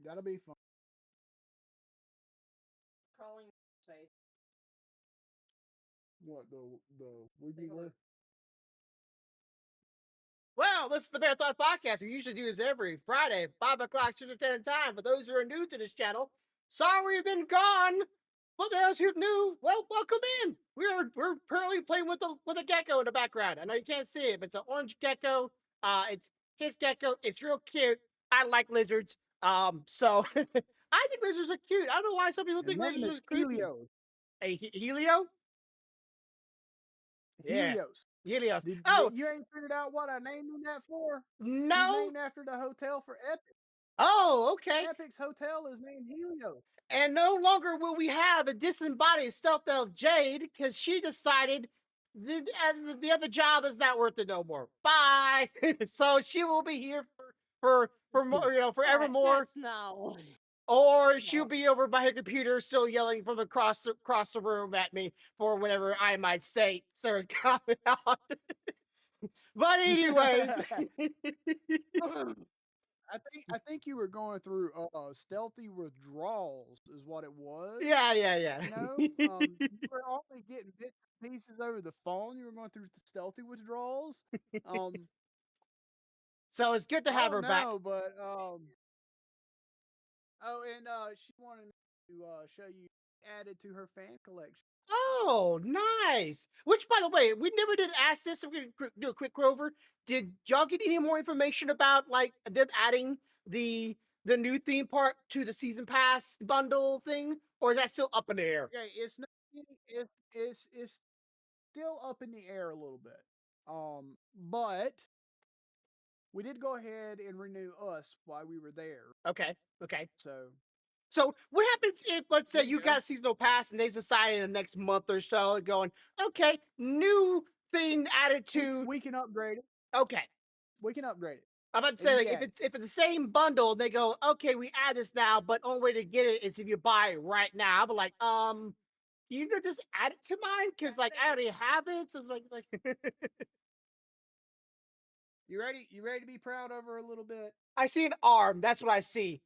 That'll be fun. Crawling space. What the Ouija board? Well, this is the Marathon Podcast. We usually do this every Friday, 5 o'clock Central Time. For those who are new to this channel, sorry we've been gone. For those who are new, well, welcome in. We're currently playing with a gecko in the background. I know you can't see it, but it's an orange gecko. It's his gecko. It's real cute. I like lizards. So I think lizards are cute. I don't know why some people think lizards are creepy. Helios. A Helio? Yeah. Helios. Helios. You ain't figured out what I named him that for? No. He's named after the hotel for Epic. Oh, okay. Epic's hotel is named Helios. And no longer will we have a disembodied stealth elf Jade because she decided the other job is not worth it no more. Bye. So she will be here for more, forevermore. No. Or she'll be over by her computer, still yelling from across the room at me for whatever I might say. Sir, comment out. But anyways, I think you were going through stealthy withdrawals, is what it was. yeah. You know, you were only getting bits and pieces over the phone. You were going through stealthy withdrawals. So it's good to have her back. But she wanted to show you added to her fan collection. Oh, nice. Which, by the way, we never did ask this. So we're gonna do a quick go over. Did y'all get any more information about like them adding the new theme park to the season pass bundle thing, or is that still up in the air? Okay, it's still up in the air a little bit. But we did go ahead and renew us while we were there. Okay. So what happens if, let's say, There you you go. got a seasonal pass and they decide in the next month or so, going, okay, new thing added to. we can upgrade it. Okay. We can upgrade it. I'm about to say, like, Yeah. if it's the same bundle, they go, okay, we add this now, but only way to get it is if you buy it right now. But like, you know, just add it to mine because like I already have it. So it's like. You ready? You ready to be proud of her a little bit? I see an arm. That's what I see.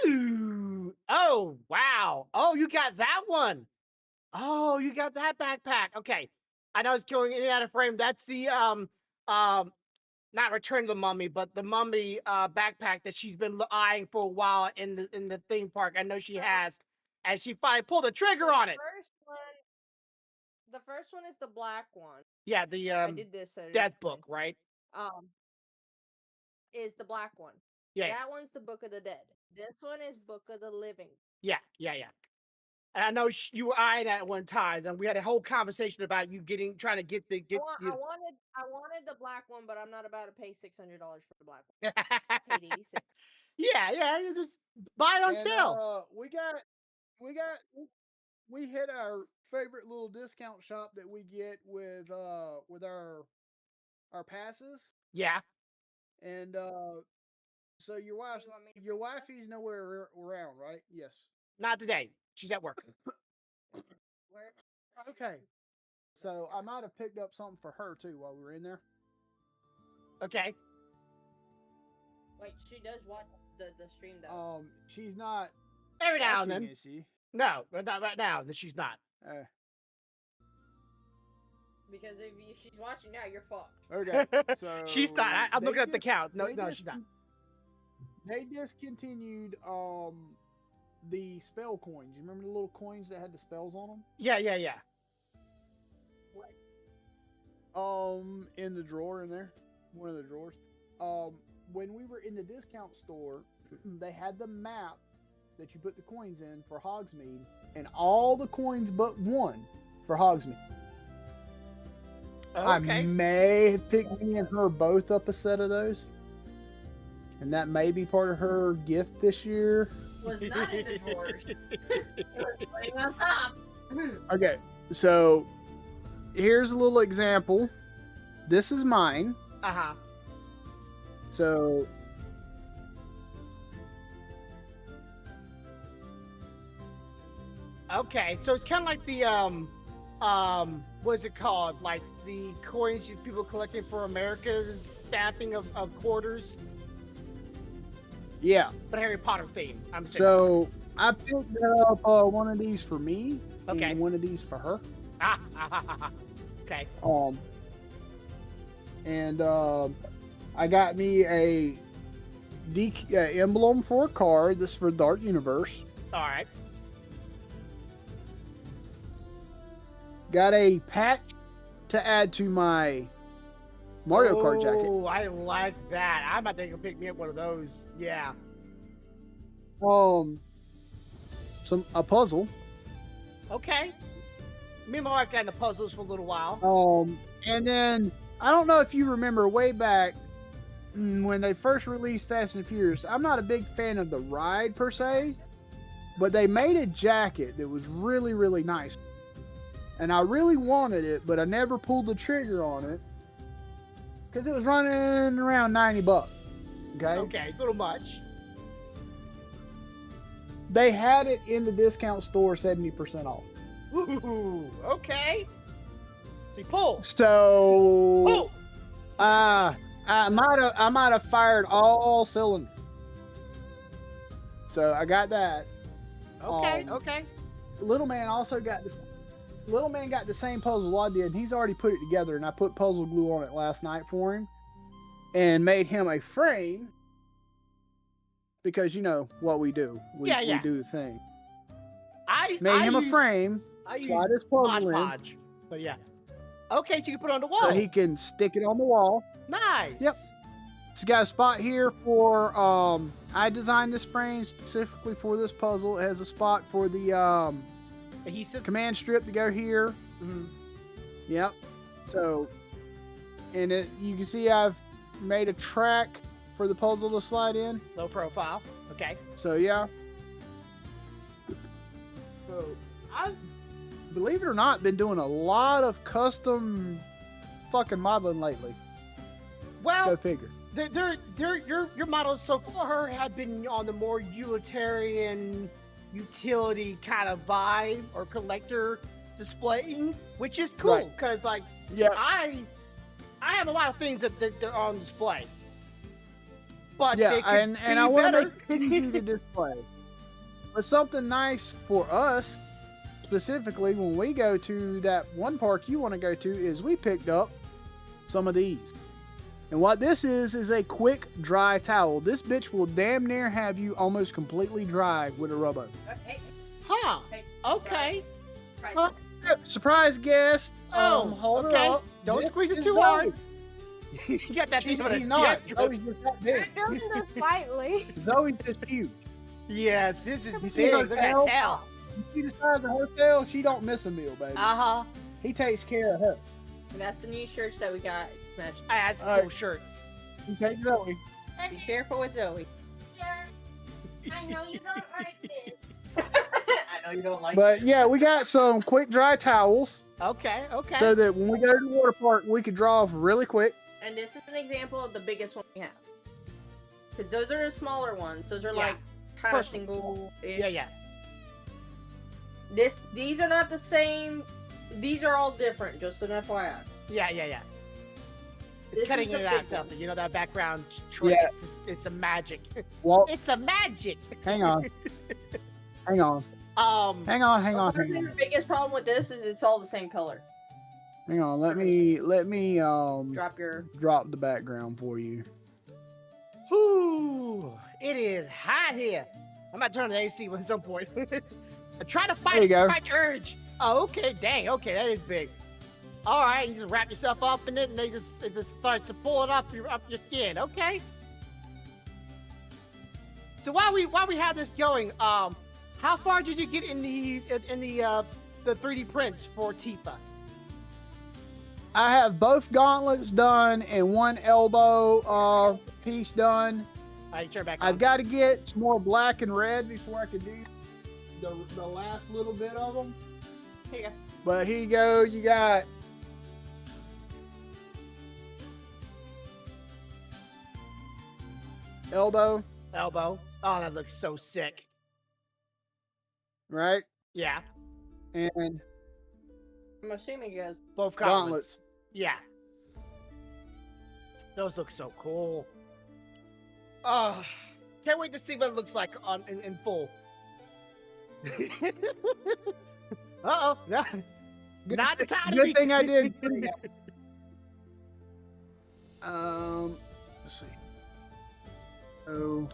Ew. Oh, wow. Oh, you got that one. Oh, you got that backpack. Okay. I know it's going in and out of frame. That's the not Return of the Mummy, but the Mummy backpack that she's been eyeing for a while in the theme park. I know she has. And she finally pulled the trigger on it. The first one is the black one. Yeah, the I did this Death Book, right? Is the black one. Yeah. That one's the Book of the Dead. This one is Book of the Living. Yeah. And I know you were eyeing that at one time, and we had a whole conversation about you trying to get. I wanted the black one, but I'm not about to pay $600 for the black one. I paid $86. Yeah, you just buy it on sale. We hit our favorite little discount shop that we get with our passes. Yeah. And so your wifey's nowhere around, right? Yes. Not today. She's at work. Where? Okay. So I might have picked up something for her too while we were in there. Okay. Wait, she does watch the stream though. She's not. Every now and then. Is she? No, not right now. She's not. Because if she's watching now, you're fucked. Okay. So she's not. I'm looking at the count. No, she's not. They discontinued the spell coins. You remember the little coins that had the spells on them? Yeah. In the drawer in there, one of the drawers. When we were in the discount store, they had the map that you put the coins in for Hogsmeade, and all the coins but one for Hogsmeade. Okay. I may have picked me and her both up a set of those, and that may be part of her gift this year. Was not in the drawers. It was laying on top. Okay, so here's a little example. This is mine. Uh-huh. So okay, so it's kind of like the what's it called? Like the coins people collecting for America's stamping of quarters. Yeah. but Harry Potter theme. I'm assuming. So I picked up one of these for me, Okay. and one of these for her. Okay. And I got me a emblem for a card. This is for Dark Universe. All right. Got a patch to add to my Mario Kart jacket. Oh, I like that. I'm about to go pick me up one of those. Yeah. A puzzle. Okay. Me and my wife got into puzzles for a little while. And then I don't know if you remember way back when they first released Fast and Furious. I'm not a big fan of the ride per se, but they made a jacket that was really, really nice. And I really wanted it, but I never pulled the trigger on it because it was running around $90. Okay. Okay, a little much. They had it in the discount store 70% off. Ooh, okay. See, pull. So Pull. I might have fired all cylinders. So I got that. Okay, okay. Little man also got this. Little man got the same puzzle I did. And he's already put it together, and I put puzzle glue on it last night for him, and made him a frame. Because you know what we do. We do the thing. I made him a frame. I use slide his puzzle Mod in, Podge. But yeah. Okay, so you can put it on the wall. so he can stick it on the wall. Nice. Yep. It's got a spot here for I designed this frame specifically for this puzzle. It has a spot for the Adhesive. command strip to go here. Mhm. Yep. So, and you can see I've made a track for the puzzle to slide in. Low profile. Okay. So yeah. So I've, believe it or not, been doing a lot of custom fucking modeling lately. Well, Go figure. Your models so far have been on the more utilitarian, utility kind of vibe or collector displaying, which is cool Right. because like Yeah. I have a lot of things that are on display, but Yeah, they could and be I want to better. make it easy to display. But something nice for us, specifically when we go to that one park you want to go to, is we picked up some of these. And what this is a quick dry towel. This bitch will damn near have you almost completely dry with a rubber. Hey, Huh? hey, Okay. right. Huh? Surprise guest. Oh, Hold okay. her up. Don't This squeeze it is too Zoe. hard. You got that She's thing on a not. dick. Zoe's just that big. Just slightly. Zoe's just huge. Yes, this is You big. see her Look at tail? that tail. You see the size of her tail? She don't miss a meal, baby. Uh-huh. He takes care of her. And that's the new shirts that we got. Matching. That's a All cool right. shirt. You take Zoe. Be careful with Zoe. I know you don't like this. I know you don't like But yeah, we got some quick dry towels Okay, okay. so that when we go to the water park, we can draw off really quick. And this is an example of the biggest one we have. Because those are the smaller ones. Those are Yeah. like kind of First- single. yeah. These are not the same. These are all different. Just an FYI. Yeah. It's This cutting is the it out big something. You know that background trick. Yeah. It's a magic. Well, It's a magic. hang on. Hang on. Hang on. Hang on. Honestly, the biggest problem with this is it's all the same color. Hang on. Let me Drop your. drop the background for you. Whew, it is hot here. I might turn on the AC at some point. I'm trying to There you go. fight the urge. Oh, okay, dang, okay, that is big. All right, you just wrap yourself up in it, and it just starts to pull it up your skin. Okay. So while we have this going, how far did you get in the 3D prints for Tifa? I have both gauntlets done and one elbow piece done. All right, turn back on. I've got to get some more black and red before I can do the last little bit of them. Here you go. But here you go. You got elbow, elbow. Oh, that looks so sick. right? Yeah, And I'm assuming you guys. both Gauntlets. gauntlets. Yeah. Those look so cool. Oh, Can't wait to see what it looks like in full. Uh-oh. No. Not the time to Good be- thing I did. Let's see. Oh,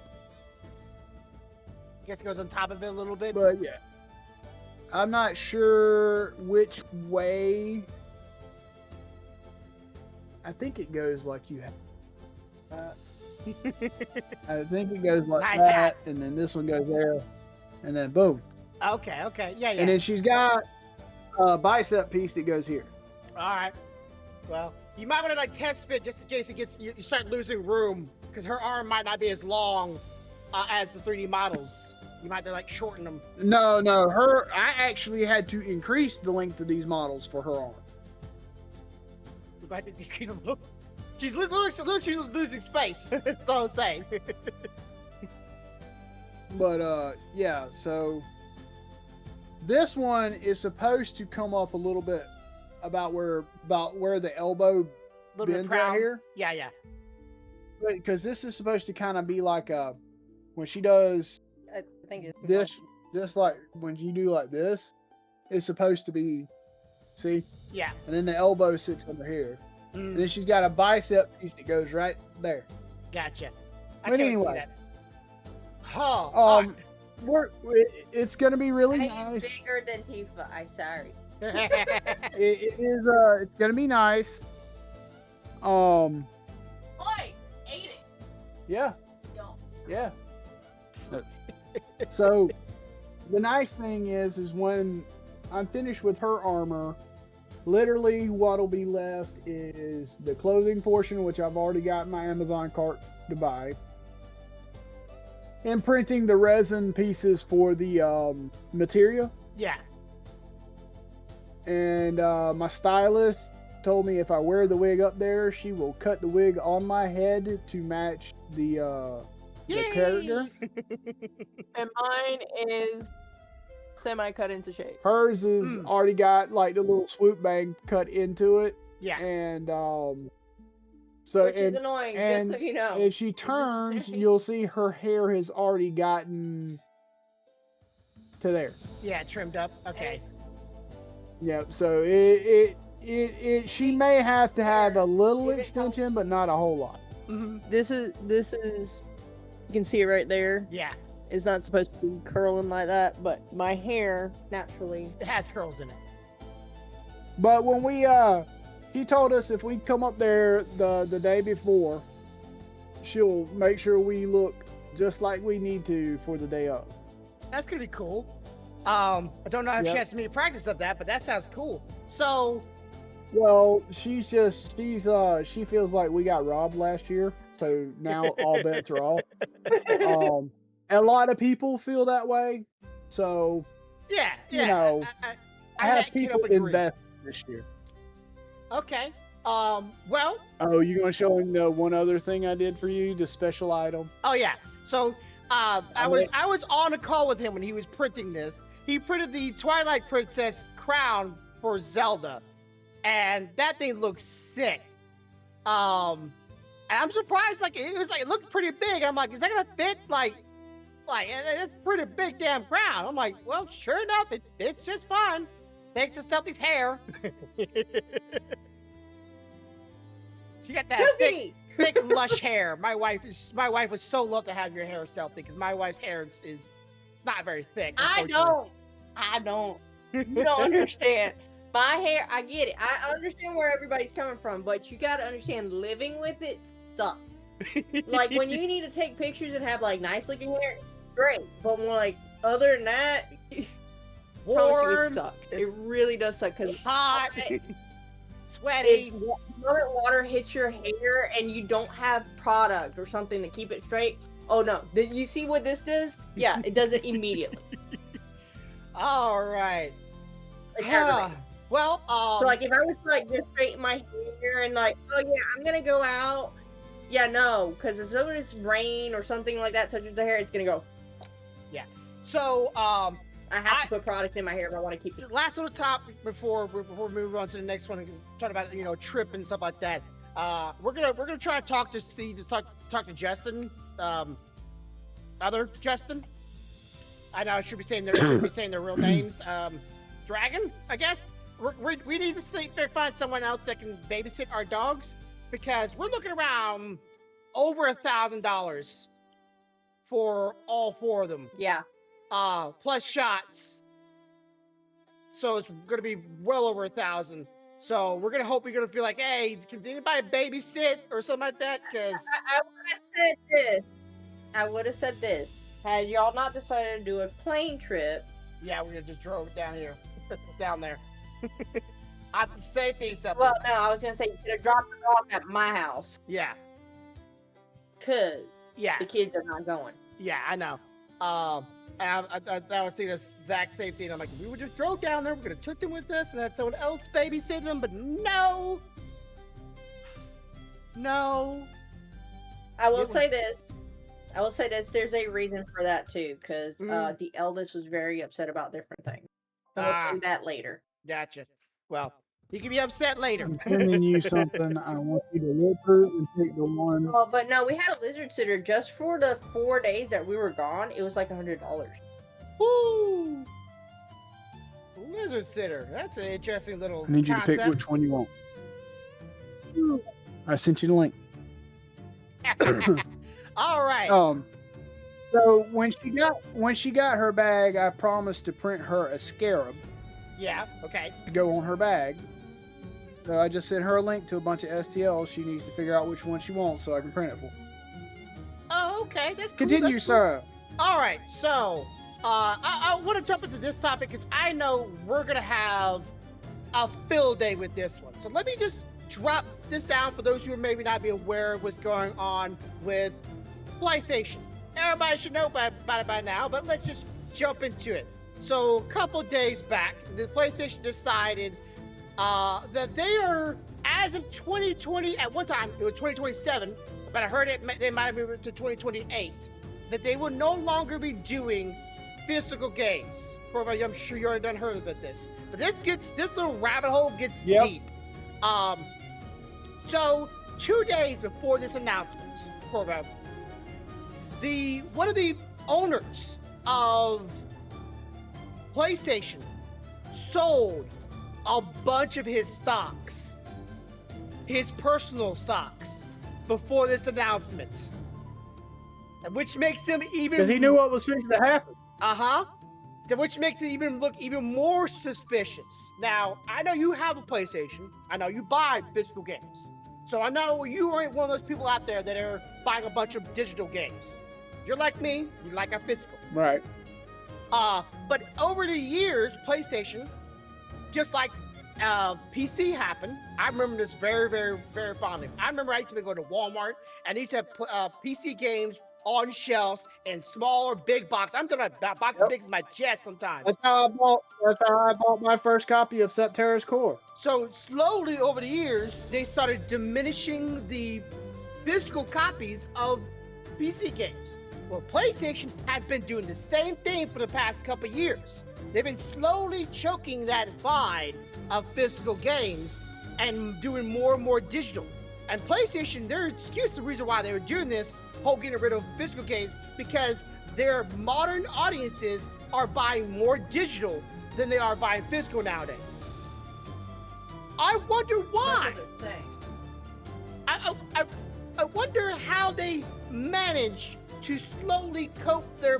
I guess it goes on top of it a little bit. but yeah, I'm not sure which way. I think it goes like you have. I think it goes like Nice that, hat. and then this one goes there, and then boom. Okay. Yeah. And then she's got a bicep piece that goes here. All right. Well, you might want to like test fit just in case it gets you start losing room because her arm might not be as long as the 3D models. You might have to like shorten them. No, I actually had to increase the length of these models for her arm. You might have to decrease a little. She's losing space. That's all I'm saying. But yeah, so this one is supposed to come up a little bit about where the elbow Little bit bends proud. right here, Yeah. because this is supposed to kind of be like when she does I think it's this like when you do like this, it's supposed to be, see, Yeah. and then the elbow sits over here, and Mm, then she's got a bicep piece that goes right there. gotcha. I But can't wait to see anyway. that. Huh. It's gonna be really Hey, nice. it's bigger than Tifa. I'm sorry. It is it's gonna be nice. Oi, ate it. Yeah, Don't. yeah. So the nice thing is when I'm finished with her armor, literally what'll be left is the clothing portion, which I've already got in my Amazon cart to buy, and printing the resin pieces for the material. Yeah. And my stylist told me if I wear the wig up there, she will cut the wig on my head to match the character. And mine is semi-cut into shape. Hers is already got like the little swoop bang cut into it, Yeah. and so Which is annoying, just so you know. as she turns, you'll see her hair has already gotten to there. Yeah. Trimmed up. Okay. Yep. So she may have to have a little If it extension, helps. but not a whole lot. This is you can see it right there. Yeah. It's not supposed to be curling like that, but my hair naturally. It has curls in it. But when she told us if we'd come up there the day before, she'll make sure we look just like we need to for the day of. That's gonna be cool. I don't know if Yep. she has any practice of that, but that sounds cool. So Well, she feels like we got robbed last year, so now all bets are off. A lot of people feel that way, so yeah. you know, I have can't people agree. invest this year. Okay. Well. Oh, you gonna show him the one other thing I did for you, the special item? Oh yeah. So I was on a call with him when he was printing this. He printed the Twilight Princess crown for Zelda, and that thing looks sick. And I'm surprised. Like it looked pretty big. I'm like, is that gonna fit? Like it's a pretty big damn crown. I'm like, well, sure enough, it fits just fine. Thanks to Stealthy's hair. She got that thick, lush hair. My wife would so love to have your hair, Stealthy, because my wife's hair is it's not very thick. I unfortunately. don't. You don't understand. My hair, I get it. I understand where everybody's coming from, but you gotta understand living with it sucks. Like when you need to take pictures and have like nice looking hair, great. But when, like other than that, warm, it sucks. It it's really does suck because hot, if sweaty. water hits your hair and you don't have product or something to keep it straight. Oh no! Did you see what this does? Yeah, it does it immediately. All right. Like, aggravating. Well, So like if I was to like just straighten my hair and like, oh yeah, I'm gonna go out. Yeah, no, because as soon as rain or something like that touches the hair, it's gonna go. so I have to put product in my hair if I want to keep it. last little topic before we move on to the next one and talk about trip and stuff like that. We're gonna try to talk to Justin. other Justin. I know I should be saying their real names. Dragon, I guess. We need to find someone else that can babysit our dogs because we're looking around over $1,000 for all 4 of them. Yeah. Plus shots. So it's going to be well over 1,000. So we're going to hope you're going to feel like, hey, can anybody babysit or something like that? Because I would have said this. I would have said this. Had y'all not decided to do a plane trip. yeah, we just drove down here, down there. I have to safety something. Well, no, I was going to say you could have dropped it off at my house. Yeah, Because yeah, the kids are not going. yeah, I know. And I was thinking the exact same thing. I'm like, we would just drove down there, we're going to took them with us and had someone else babysitting them, but no. No. I will It was- say this. There's a reason for that too, because Mhm. the eldest was very upset about different things. And we'll do that later. Gotcha. Well, he can be upset later. I'm sending you something. I want you to look through and take the one. Oh, but no, we had a lizard sitter just for the 4 days that we were gone. It was like $100. Woo! Lizard sitter. That's an interesting little I need you to concept. pick which one you want. I sent you the link. All right. So when she got her bag, I promised to print her a scarab Yeah. Okay. to go on her bag. So I just sent her a link to a bunch of STLs. She needs to figure out which one she wants so I can print it for her. Oh, okay. That's cool. Continue, That's cool. sir. All right. So, I want to jump into this topic because I know we're gonna have a field day with this one. So let me just drop this down for those who maybe not be aware of what's going on with PlayStation. Everybody should know about it by now, but let's just jump into it. So a couple days back, the PlayStation decided that they are, as of 2020, at one time it was 2027, but I heard they might have moved it to 2028, that they will no longer be doing physical games. Corby, I'm sure you already done heard about this, but this little rabbit hole gets deep. So 2 days before this announcement, Corvo, one of the owners of PlayStation sold a bunch of his stocks, his personal stocks, before this announcement, and which makes him even Because he knew what was fixing to happen. which makes it look even more suspicious. Now, I know you have a PlayStation. I know you buy physical games. So I know you ain't one of those people out there that are buying a bunch of digital games. You're like me, you like a physical. Right. But over the years, PlayStation, just like PC happened, I remember this very, very, very fondly. I remember I used to go to Walmart and they used to have PC games on shelves in small or big box. I'm talking about that box as big as my chest sometimes. That's how I bought my first copy of Septerra's Core. So slowly over the years, they started diminishing the physical copies of PC games. Well, PlayStation has been doing the same thing for the past couple years. They've been slowly choking that vine of physical games and doing more and more digital. And PlayStation, their excuse, the reason why they were doing this, whole getting rid of physical games, because their modern audiences are buying more digital than they are buying physical nowadays. I wonder why. That's what they're saying. I wonder how they manage to slowly coax their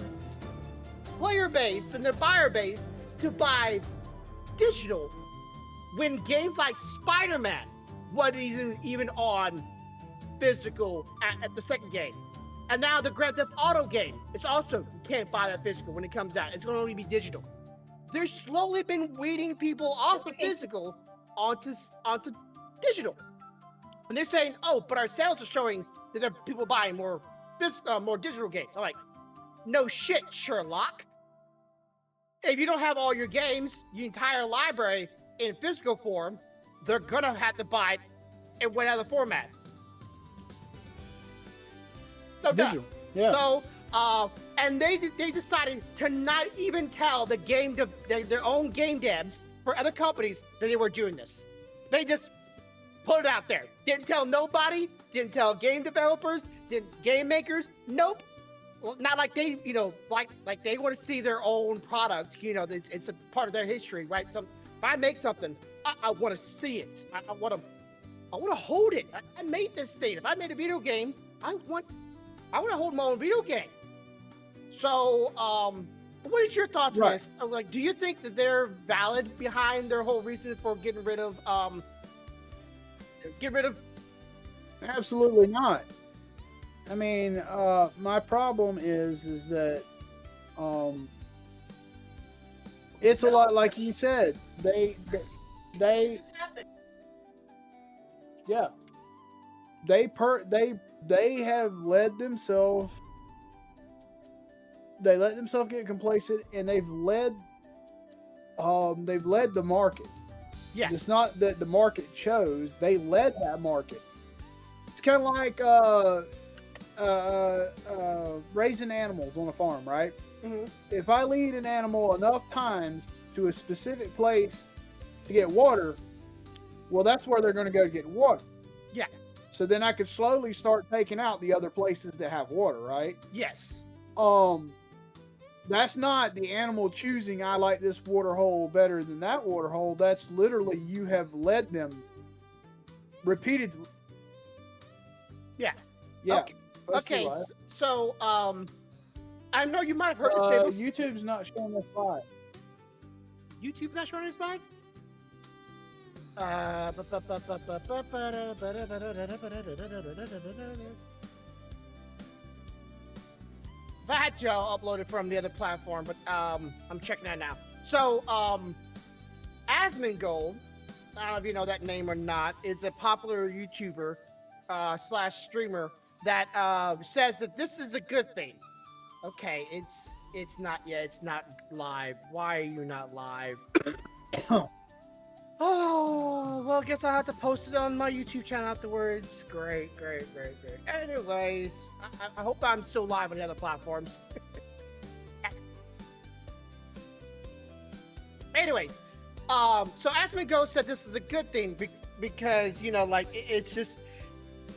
player base and their buyer base to buy digital when games like Spider-Man wasn't even on physical at the second game. And now the Grand Theft Auto game, it's also, you can't buy that physical when it comes out. It's going to only be digital. They've slowly been weeding people off the physical onto digital. And they're saying, oh, but our sales are showing that there are people buying more digital games. I'm like, no shit, Sherlock. If you don't have all your games, your entire library in physical form, they're gonna have to buy it in whatever format. No doubt. Digital. Yeah. So, and they decided to not even tell the their own game devs for other companies that they were doing this. They just put it out there. Didn't tell nobody. Didn't tell game developers. Didn't game makers. Nope. not like they, like they want to see their own product. It's a part of their history, right? So if I make something, I want to see it. I want to hold it. I made this thing. If I made a video game, I want to hold my own video game. So, what is your thoughts on this? Like, do you think that they're valid behind their whole reason for getting rid of? Absolutely not. I mean, my problem is that it's a lot like you said. They This happened. yeah. They have led themselves. They let themselves get complacent, and they've led the market. Yeah. It's not that the market chose; they led that market. It's kind of like raising animals on a farm, right? Mm-hmm. If I lead an animal enough times to a specific place to get water, well, that's where they're going to go to get water. Yeah. So then I could slowly start taking out the other places that have water, right? Yes. That's not the animal choosing, I like this water hole better than that water hole. That's literally you have led them repeatedly. Yeah. Yeah. Okay. So, I know you might have heard this thing. YouTube's not showing us live. YouTube's not showing this live? I had to upload it from the other platform, but I'm checking that now. So, Asmongold, I don't know if you know that name or not. It's a popular YouTuber / streamer that says that this is a good thing. Okay, it's not. Yeah, it's not live. Why are you not live? Oh, well, I guess I'll have to post it on my YouTube channel afterwards. Great. Anyways, I hope I'm still live on the other platforms. Anyways, so Asmongold said this is a good thing because, like, it's just,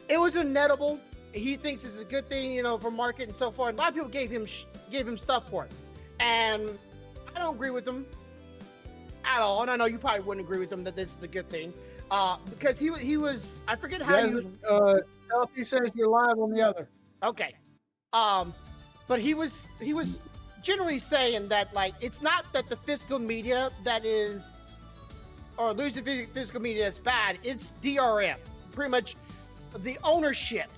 it was inedible. He thinks it's a good thing, for market and so forth. A lot of people gave him stuff for it. And I don't agree with him at all, and I know you probably wouldn't agree with him that this is a good thing, because he was, I forget how He says you're live on the other. Okay, but he was generally saying that, like, it's not that the physical media that is, or losing physical media is bad. It's DRM, pretty much the ownership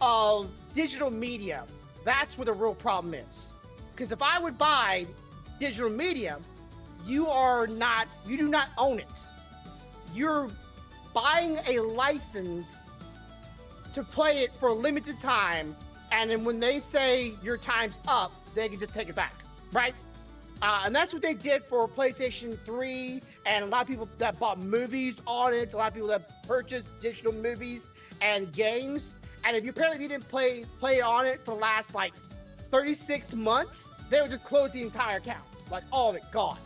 of digital media. That's where the real problem is. Because if I would buy digital media, you do not own it. You're buying a license to play it for a limited time, and then when they say your time's up, they can just take it back, right? And that's what they did for PlayStation 3, and a lot of people that bought movies on it, a lot of people that purchased digital movies and games, and if you apparently didn't play on it for the last, like, 36 months, they would just close the entire account, like, all of it gone.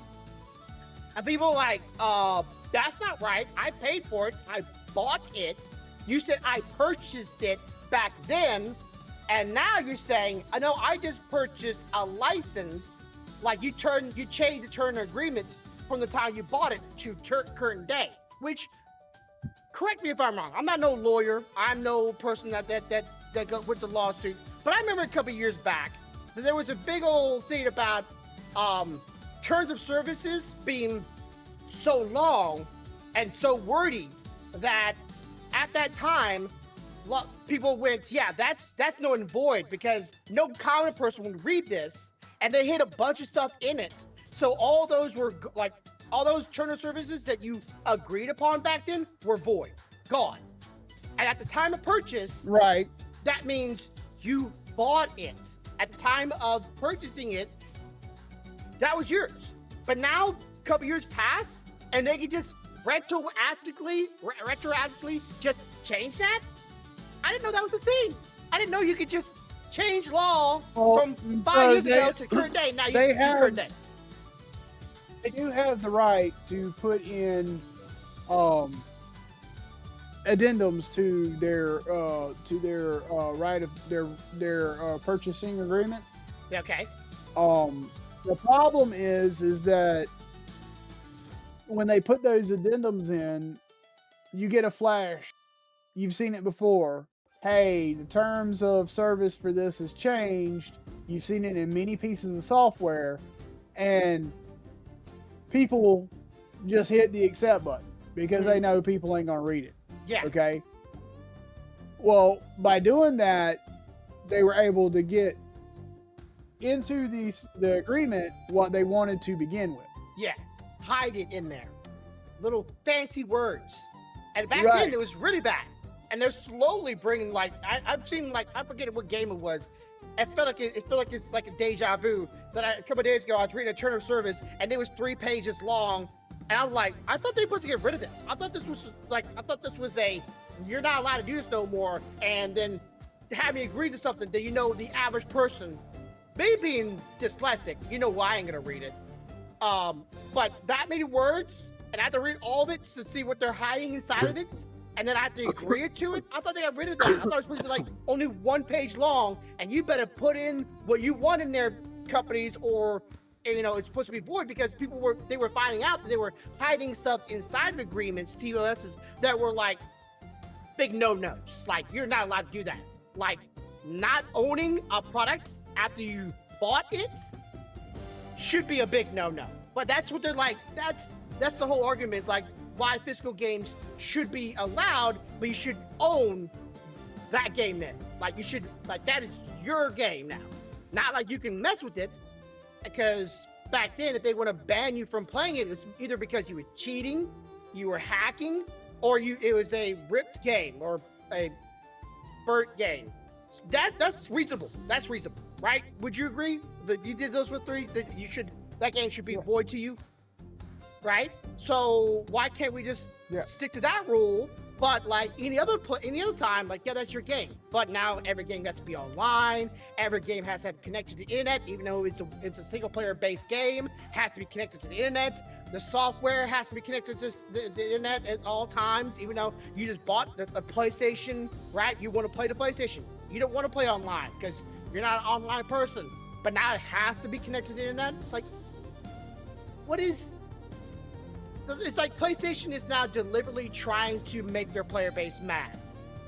And people are like, that's not right. I paid for it. I bought it. You said I purchased it back then. And now you're saying, I know I just purchased a license. Like, you changed the term of agreement from the time you bought it to current day. Which, correct me if I'm wrong. I'm not no lawyer. I'm no person that went to lawsuit. But I remember a couple years back that there was a big old thing about terms of services being so long and so wordy that at that time people went, yeah, that's null and void, because no common person would read this, and they hid a bunch of stuff in it. So all those were like, all those terms of services that you agreed upon back then were void, gone. And at the time of purchase, right, that means you bought it. At the time of purchasing it, that was yours. But now, a couple years pass, and they can just retroactively just change that? I didn't know that was a thing. I didn't know you could just change law from 5 years ago to current day. Now you can current day. They do have the right to put in addendums to their right of their purchasing agreement. Yeah, okay. The problem is that when they put those addendums in, you get a flash. You've seen it before. Hey, the terms of service for this has changed. You've seen it in many pieces of software, and people just hit the accept button because they know people ain't gonna read it. Yeah. Okay. Well, by doing that, they were able to get into the agreement what they wanted to begin with. Yeah. Hide it in there. Little fancy words. And back Right. then, it was really bad. And they're slowly bringing, like, I've seen, like, I forget what game it was. It felt like it's like a deja vu. That a couple of days ago, I was reading a term of service, and it was 3 pages long. And I'm like, I thought they were supposed to get rid of this. I thought this was a, you're not allowed to do this no more. And then have me agree to something that, you know, the average person, me being dyslexic, you know why I ain't gonna read it. But that many words, and I have to read all of it to see what they're hiding inside of it, and then I have to agree to it. I thought they got rid of that. I thought it was supposed to be like only 1 page long, and you better put in what you want in their companies, or, you know, it's supposed to be void, because they were finding out that they were hiding stuff inside of agreements, TOSs, that were like big no-nos. Like, you're not allowed to do that. Like, not owning a product after you bought it should be a big no-no. But that's what they're like. That's the whole argument. Like, why physical games should be allowed, but you should own that game then. Like, you should, like, that is your game now. Not like you can mess with it, because back then, if they want to ban you from playing it, it's either because you were cheating, you were hacking, or it was a ripped game or a burnt game. That's reasonable. That's reasonable, right? Would you agree that you did those with 3? That game should be void to you, right? So why can't we just stick to that rule? But like any other time, like, yeah, that's your game. But now every game has to be online. Every game has to have connected to the internet, even though it's a single player based game. Has to be connected to the internet. The software has to be connected to the internet at all times. Even though you just bought a PlayStation, right? You want to play the PlayStation. You don't want to play online because you're not an online person. But now it has to be connected to the internet. It's like, what is? It's like PlayStation is now deliberately trying to make their player base mad,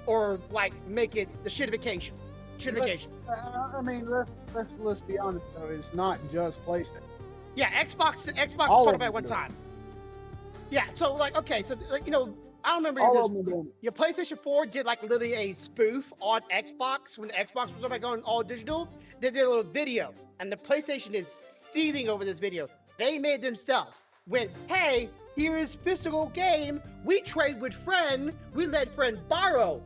or like make it the shitification. I mean, let's be honest though. It's not just PlayStation. Yeah, Xbox was talking about it one time. Yeah, so like, okay, so like, you know, I don't remember this. Your PlayStation 4 did like literally a spoof on Xbox when Xbox was about going all digital. They did a little video, and the PlayStation is seething over this video. They made themselves. Went, hey, here is physical game. We trade with friend. We let friend borrow.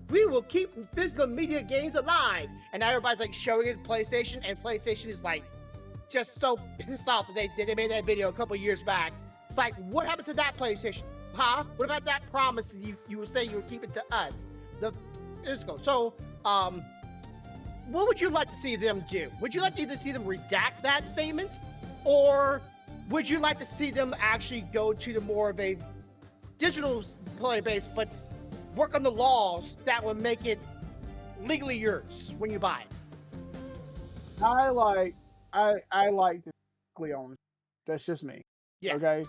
We will keep physical media games alive. And now everybody's like showing it to PlayStation, and PlayStation is like just so pissed off that they made that video a couple years back. It's like, what happened to that PlayStation? Huh? What about that promise you would say you would keep it to us? Let's go. So, what would you like to see them do? Would you like to either see them redact that statement, or would you like to see them actually go to the more of a digital play base, but work on the laws that would make it legally yours when you buy it? I like to be honest. That's just me. Yeah. Okay.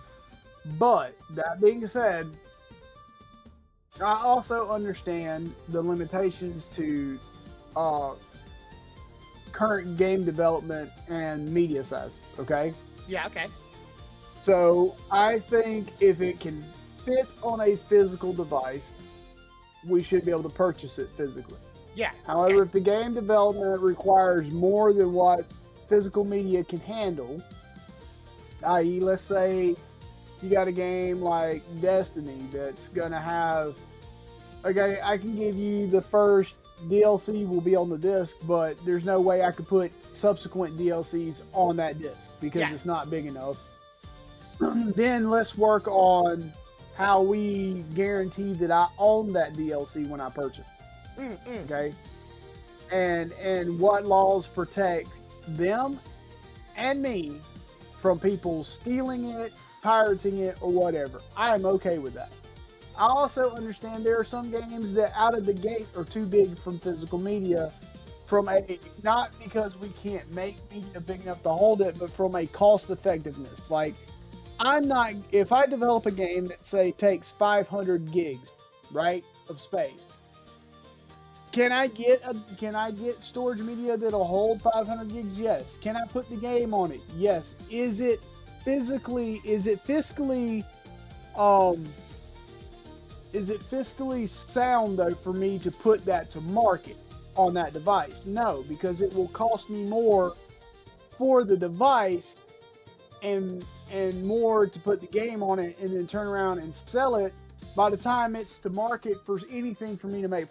But that being said, I also understand the limitations to current game development and media size. Okay. Yeah. Okay. So I think if it can fit on a physical device, we should be able to purchase it physically. Yeah. However, if the game development requires more than what physical media can handle, i.e., let's say you got a game like Destiny that's gonna have, okay, I can give you the first DLC will be on the disc, but there's no way I could put subsequent DLCs on that disc because it's not big enough. Then let's work on how we guarantee that I own that DLC when I purchase. Okay, and what laws protect them and me from people stealing it, pirating it, or whatever. I am okay with that. I also understand there are some games that out of the gate are too big from physical media, from a not because we can't make media big enough to hold it, but from a cost effectiveness. Like I'm not if I develop a game that say takes 500 gigs, right, of space. Can I get storage media that'll hold 500 gigs? Yes. Can I put the game on it? Yes. Is it fiscally um sound though for me to put that to market on that device? No, because it will cost me more for the device and more to put the game on it and then turn around and sell it. By the time it's to market for anything for me to make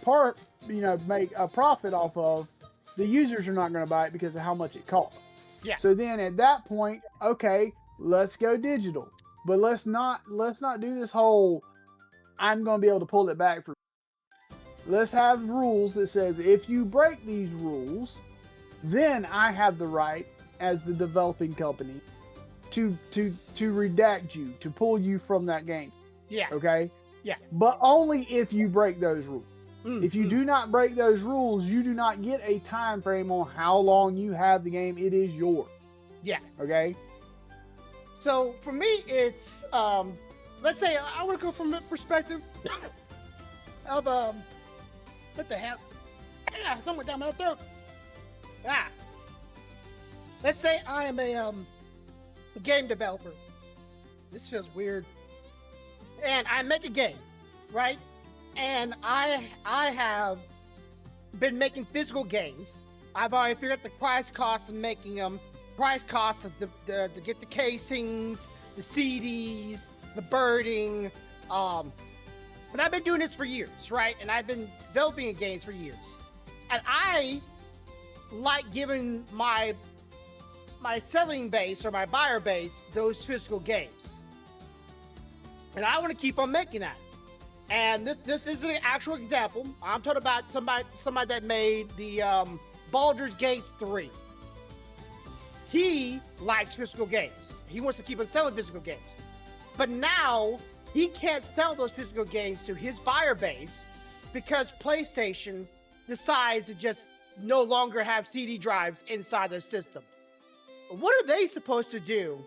make a profit off of, the users are not going to buy it because of how much it costs. Yeah. So then at that point, okay, let's go digital. But let's not do this whole I'm going to be able to pull it back for. Let's have rules that says if you break these rules, then I have the right as the developing company to redact you, to pull you from that game. Yeah. Okay? Yeah. But only if you break those rules. If you do not break those rules, you do not get a time frame on how long you have the game. It is yours. Yeah. Okay? So for me, it's let's say I want to go from the perspective of what the hell? Somewhere down my throat. Let's say I am a game developer. This feels weird. And I make a game, right? And I have been making physical games. I've already figured out the price cost of making them, price cost of to get the casings, the CDs, the birding. But I've been doing this for years, right? And I've been developing games for years. And I like giving my selling base or my buyer base those physical games. And I want to keep on making that. And this is an actual example. I'm talking about somebody that made the Baldur's Gate 3. He likes physical games. He wants to keep on selling physical games. But now he can't sell those physical games to his buyer base because PlayStation decides to just no longer have CD drives inside their system. What are they supposed to do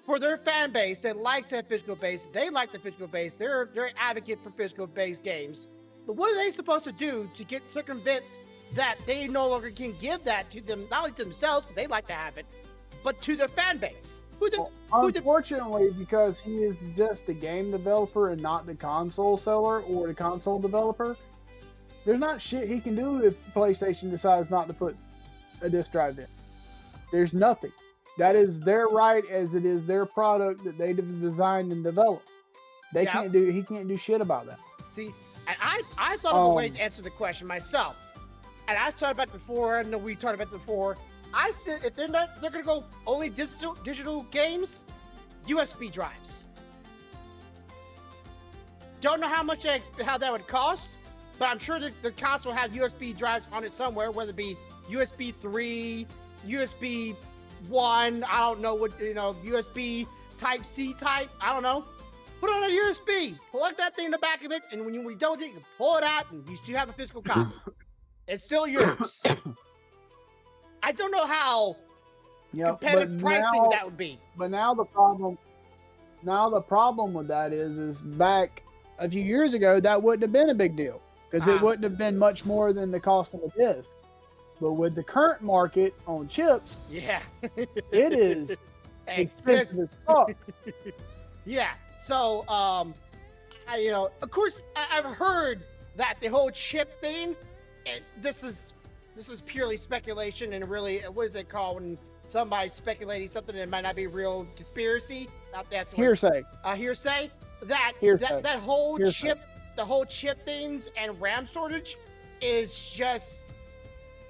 for their fan base that likes that physical base? They like the physical base. They're advocates for physical base games. But what are they supposed to do to circumvent that they no longer can give that to them, not only to themselves, because they like to have it, but to their fan base? Unfortunately, because he is just a game developer and not the console seller or the console developer, there's not shit he can do if PlayStation decides not to put a disc drive in. There's nothing. That is their right, as it is their product that they designed and developed. He can't do shit about that. See, and I thought of a way to answer the question myself. And I've talked about it before. I know we talked about it before. I said if they're gonna go only digital games, USB drives. Don't know how that would cost, but I'm sure the console will have USB drives on it somewhere, whether it be USB 3, USB 1, I don't know what, USB type C type, I don't know. Put it on a USB, plug that thing in the back of it, and when you don't, you can pull it out and you still have a physical copy. It's still yours. I don't know how competitive pricing that would be. But now the problem with that is back a few years ago, that wouldn't have been a big deal because it wouldn't have been much more than the cost of a disc. But with the current market on chips, it is expensive as fuck. Yeah. So, of course, I've heard that the whole chip thing. This is purely speculation, and really, what is it called when somebody's speculating something that might not be real? Conspiracy. That's hearsay. Hearsay. That whole chip, the whole chip things and RAM shortage is just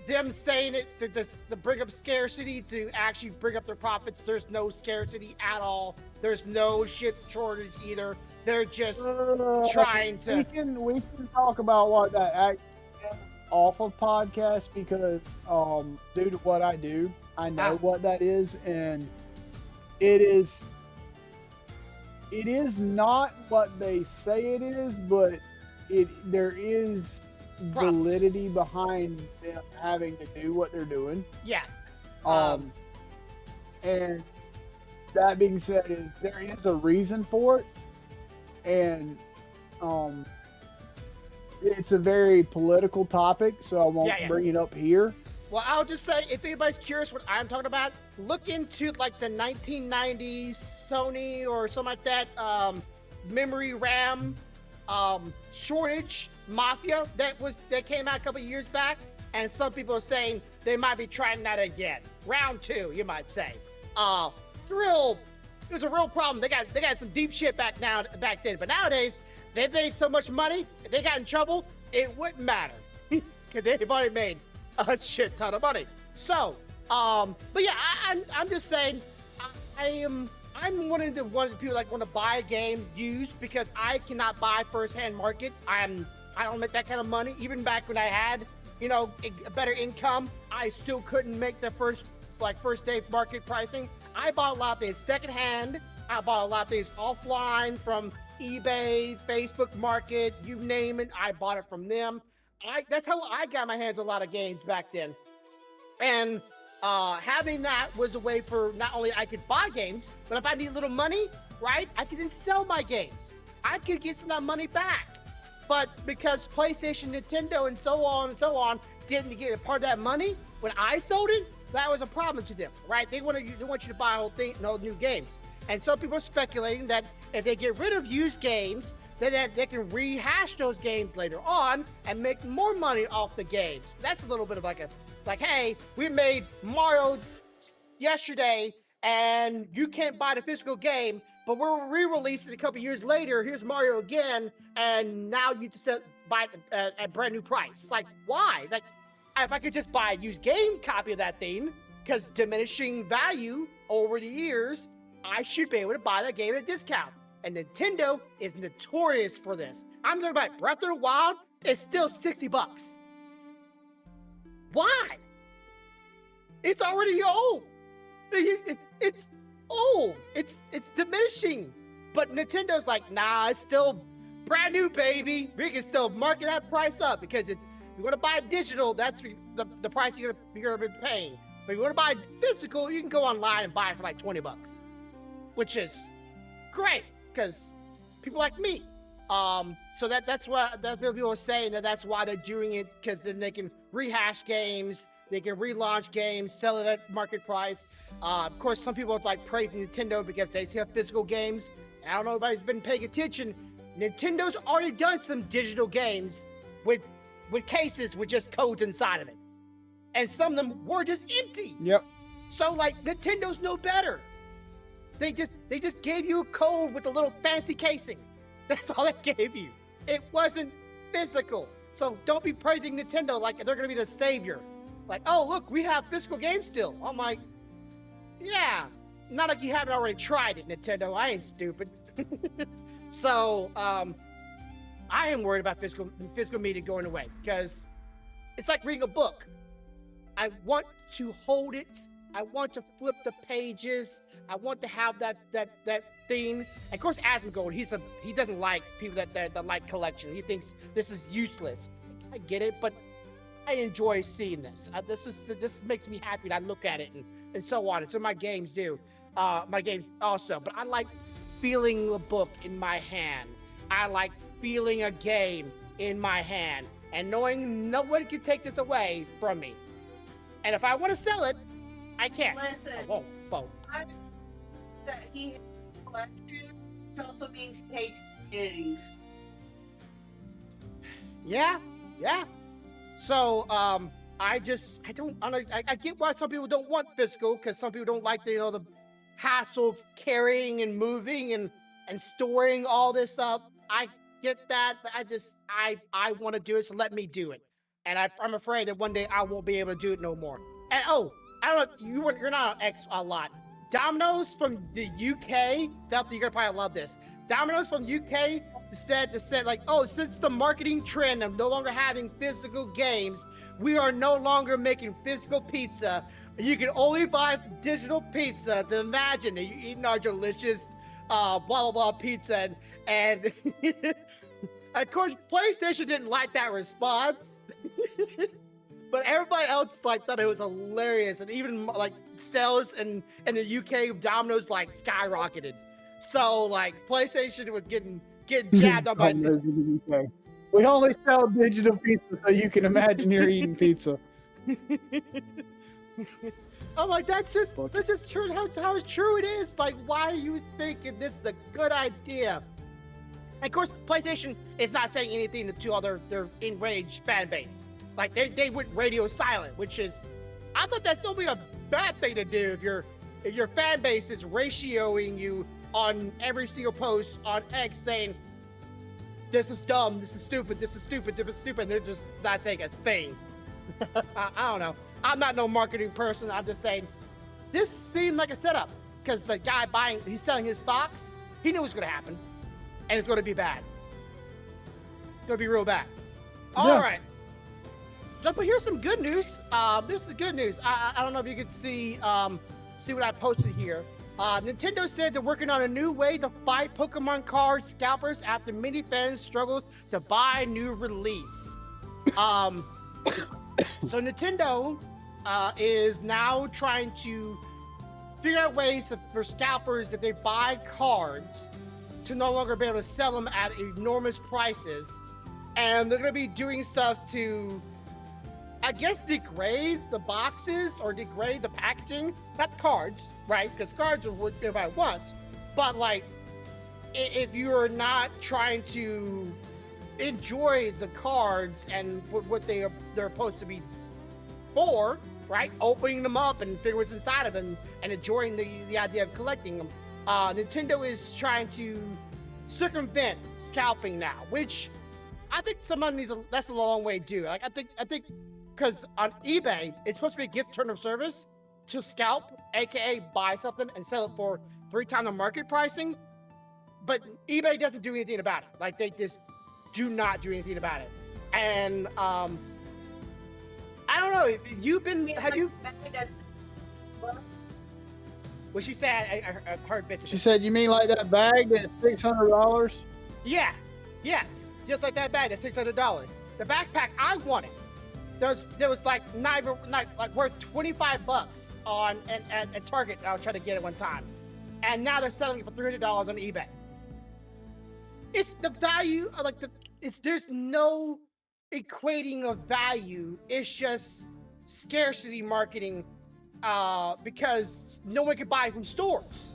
them saying it to bring up scarcity, to actually bring up their profits. There's no scarcity at all. There's no chip shortage either. They're just trying to. We can talk about what that actually is off of podcast because due to what I do, I know what that is, and it it is not what they say it is, but there is validity behind them having to do what they're doing. Yeah. And that being said, there is a reason for it, and it's a very political topic, so I won't bring it up here. Well, I'll just say, if anybody's curious what I'm talking about, look into like the 1990s Sony or something like that memory RAM shortage mafia that came out a couple of years back, and some people are saying they might be trying that again. Round 2, you might say. It was a real problem. They got some deep shit back then, but nowadays they made so much money. If they got in trouble, it wouldn't matter because they've already made a shit ton of money. So, but yeah, I'm just saying, I'm one of the people that want to buy a game used because I cannot buy first-hand market. I don't make that kind of money. Even back when I had, a better income, I still couldn't make the first day market pricing. I bought a lot of things secondhand. I bought a lot of things offline from eBay, Facebook Market, you name it. I bought it from them. That's how I got my hands on a lot of games back then. And having that was a way for not only I could buy games, but if I need a little money, right, I could then sell my games. I could get some of that money back. But because PlayStation, Nintendo, and so on didn't get a part of that money, when I sold it, that was a problem to them, right? They want you to buy a whole thing, no new games. And some people are speculating that if they get rid of used games, then they can rehash those games later on and make more money off the games. That's a little bit of like, hey, we made Mario yesterday and you can't buy the physical game, but we'll re-release it a couple years later. Here's Mario again, and now you just buy it at a brand new price. Like, why? Like, if I could just buy a used game copy of that thing, because diminishing value over the years, I should be able to buy that game at a discount. And Nintendo is notorious for this. I'm talking about Breath of the Wild is still $60. Why? It's already old. It's old. It's diminishing. But Nintendo's like, nah, it's still brand new, baby. We can still market that price up because if you want to buy digital, that's the price you're gonna be paying. But if you want to buy physical, you can go online and buy it for like $20, which is great because people like me. So that's what people are saying, that's why they're doing it, because then they can rehash games, they can relaunch games, sell it at market price. Of course, some people are like praising Nintendo because they still have physical games. I don't know if anybody's been paying attention. Nintendo's already done some digital games with cases with just codes inside of it. And some of them were just empty. Yep. So like Nintendo's no better. They just gave you a code with a little fancy casing. That's all they gave you. It wasn't physical. So don't be praising Nintendo like they're gonna be the savior. Like, oh look, we have physical games still. I'm like, yeah. Not like you haven't already tried it, Nintendo. I ain't stupid. So I am worried about physical media going away because it's like reading a book. I want to hold it. I want to flip the pages. I want to have that thing. And of course, Asmongold, he doesn't like people that like collection. He thinks this is useless. I get it, but I enjoy seeing this. This makes me happy, and I look at it and so on. And so my games do. My games also. But I like feeling a book in my hand. I like feeling a game in my hand and knowing no one can take this away from me. And if I want to sell it, I can. Listen. Whoa. That he hates collection, which also means he hates communities. Yeah. So, I get why some people don't want physical, because some people don't like the hassle of carrying and moving and storing all this stuff. I get that, but I want to do it, so let me do it. And I'm afraid that one day I won't be able to do it no more. And I don't know, you're not on X a lot. Domino's from the UK, South, you're gonna probably love this. Domino's from UK said like, oh, since the marketing trend of no longer having physical games, we are no longer making physical pizza. You can only buy digital pizza. To imagine that you're eating our delicious blah blah blah pizza, and of course PlayStation didn't like that response. But everybody else like thought it was hilarious, and even like sales in the UK, Domino's like skyrocketed. So like PlayStation was getting jabbed up by. We only sell digital pizza, so you can imagine you're eating pizza. I'm like, that's just true. How true it is. Like, why are you thinking this is a good idea? And of course, PlayStation is not saying anything to all their enraged fan base. Like they went radio silent, which is, I thought that's normally a bad thing to do if your fan base is ratioing you on every single post on X saying, this is dumb, this is stupid, this is stupid, this is stupid. And they're just not saying a thing. I don't know. I'm not no marketing person. I'm just saying this seemed like a setup because the guy he's selling his stocks. He knew it was going to happen, and it's going to be bad. It's going to be real bad. All right. So, but here's some good news. This is good news. I don't know if you could see what I posted here. Nintendo said they're working on a new way to fight Pokemon card scalpers after many fans struggles to buy new release. So Nintendo is now trying to figure out ways for scalpers, if they buy cards, to no longer be able to sell them at enormous prices. And they're going to be doing stuff to, I guess, degrade the boxes or degrade the packaging. Not cards, right? Because cards are what everybody wants. But like, if you're not trying to enjoy the cards and what they're supposed to be for, right? Opening them up and figure what's inside of them and enjoying the idea of collecting them. Nintendo is trying to circumvent scalping now, which I think that's a long way to do. Like I think because on eBay it's supposed to be a gift return of service to scalp, aka buy something and sell it for 3 times the market pricing. But eBay doesn't do anything about it. Like they just do not do anything about it. And I don't know. Have you? What she said, I heard bits of She it. said, you mean like that bag that's $600? Yeah. Yes. Just like that bag, that's $600. The backpack I wanted, there was like not worth $25 on at Target. I was trying to get it one time, and now they're selling it for $300 on eBay. It's the value of there's no equating of value. It's just scarcity marketing, because no one can buy it from stores.